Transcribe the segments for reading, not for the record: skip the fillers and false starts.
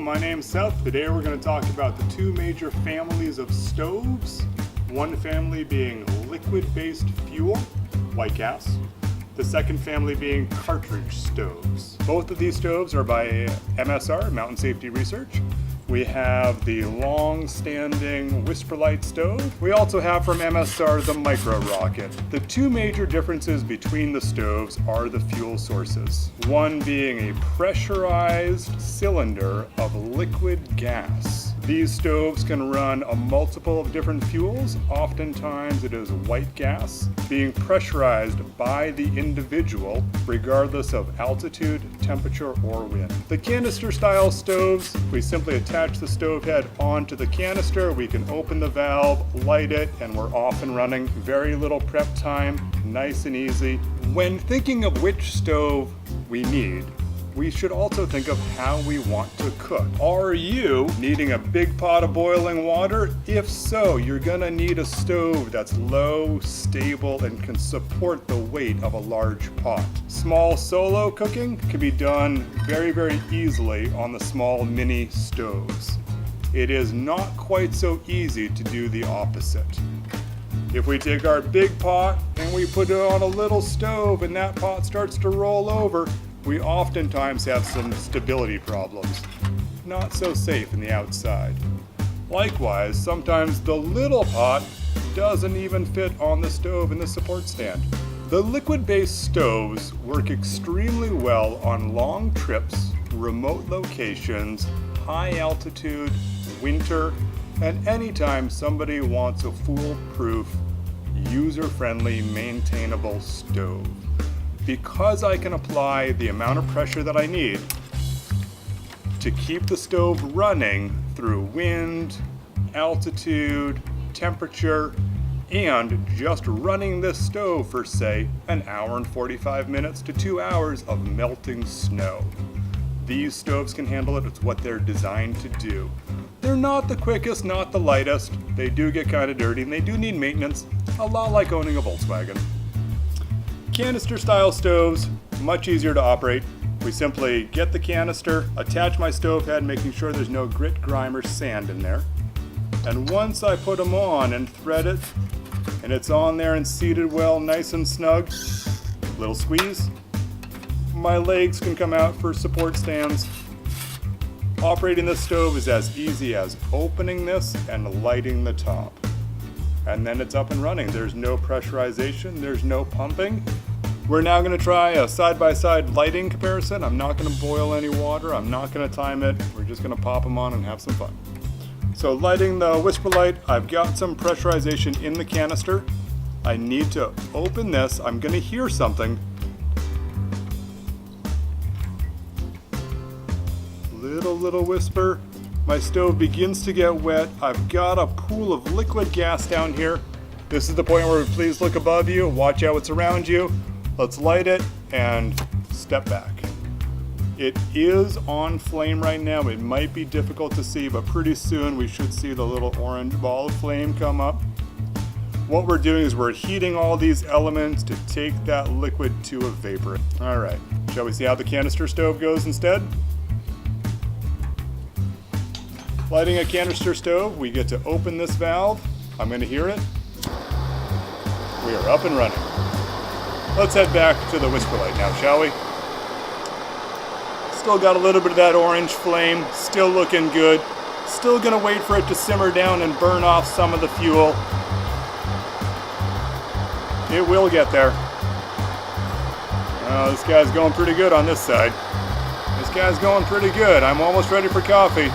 my name's Seth. Today we're going to talk about the two major families of stoves. One family being liquid-based fuel, white gas. The second family being cartridge stoves. Both of these stoves are by MSR, Mountain Safety Research. We have the long-standing Whisperlite stove. We also have from MSR the MicroRocket. The two major differences between the stoves are the fuel sources. One being a pressurized cylinder of liquid gas. These stoves can run a multiple of different fuels. Oftentimes it is white gas being pressurized by the individual regardless of altitude, temperature, or wind. The canister style stoves, we simply attach the stove head onto the canister, we can open the valve, light it, and we're off and running. Very little prep time, nice and easy. When thinking of which stove we need, we should also think of how we want to cook. Are you needing a big pot of boiling water? If so, you're gonna need a stove that's low, stable, and can support the weight of a large pot. Small solo cooking can be done very, very easily on the small mini stoves. It is not quite so easy to do the opposite. If we take our big pot and we put it on a little stove and that pot starts to roll over, we oftentimes have some stability problems. Not so safe in the outside. Likewise, sometimes the little pot doesn't even fit on the stove in the support stand. The liquid-based stoves work extremely well on long trips, remote locations, high altitude, winter, and anytime somebody wants a foolproof, user-friendly, maintainable stove. Because I can apply the amount of pressure that I need to keep the stove running through wind, altitude, temperature, and just running this stove for, say, an hour and 45 minutes to 2 hours of melting snow. These stoves can handle it. It's what they're designed to do. They're not the quickest, not the lightest. They do get kind of dirty, and they do need maintenance, a lot like owning a Volkswagen. Canister style stoves, much easier to operate. We simply get the canister, attach my stove head, making sure there's no grit, grime, or sand in there. And once I put them on and thread it, and it's on there and seated well, nice and snug, little squeeze, my legs can come out for support stands. Operating this stove is as easy as opening this and lighting the top. And then it's up and running. There's no pressurization, there's no pumping. We're now gonna try a side-by-side lighting comparison. I'm not gonna boil any water, I'm not gonna time it. We're just gonna pop them on and have some fun. So lighting the Whisperlite, I've got some pressurization in the canister. I need to open this, I'm gonna hear something. Little whisper. My stove begins to get wet. I've got a pool of liquid gas down here. This is the point where please look above you, watch out what's around you. Let's light it and step back. It is on flame right now. It might be difficult to see, but pretty soon we should see the little orange ball of flame come up. What we're doing is we're heating all these elements to take that liquid to a vapor. All right, shall we see how the canister stove goes instead? Lighting a canister stove, we get to open this valve. I'm going to hear it. We are up and running. Let's head back to the Whisperlite now, shall we? Still got a little bit of that orange flame, still looking good. Still going to wait for it to simmer down and burn off some of the fuel. It will get there. Oh, this guy's going pretty good on this side. This guy's going pretty good. I'm almost ready for coffee.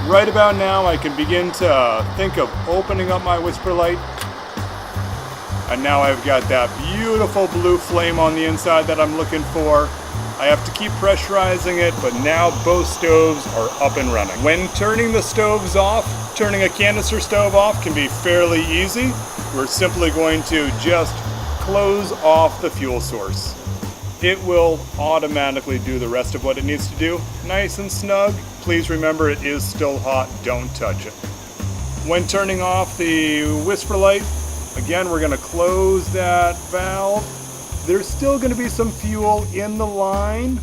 Right about now, I can begin to think of opening up my Whisperlite. And now I've got that beautiful blue flame on the inside that I'm looking for. I have to keep pressurizing it, but now both stoves are up and running. When turning the stoves off, turning a canister stove off can be fairly easy. We're simply going to just close off the fuel source. It will automatically do the rest of what it needs to do. Nice and snug. Please remember it is still hot, don't touch it. When turning off the Whisperlite, again, we're gonna close that valve. There's still gonna be some fuel in the line.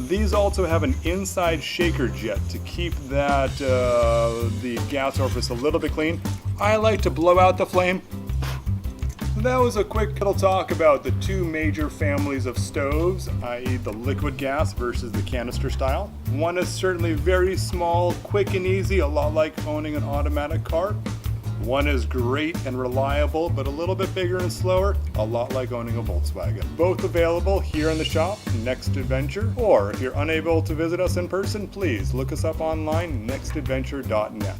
These also have an inside shaker jet to keep that the gas orifice a little bit clean. I like to blow out the flame. That was a quick little talk about the two major families of stoves, i.e. the liquid gas versus the canister style. One is certainly very small, quick and easy, a lot like owning an automatic car. One is great and reliable, but a little bit bigger and slower, a lot like owning a Volkswagen. Both available here in the shop, Next Adventure, or if you're unable to visit us in person, please look us up online, nextadventure.net.